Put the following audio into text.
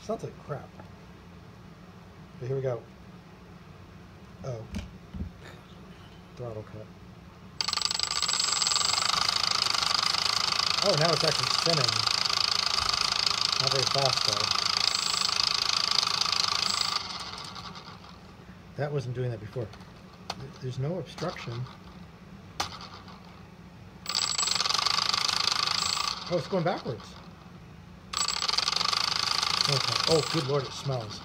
Sounds like crap. But here we go. Oh. Throttle cut. Oh, now it's actually spinning. Not very fast, though. That wasn't doing that before. There's no obstruction. Oh, it's going backwards. Okay. Oh, good lord, it smells.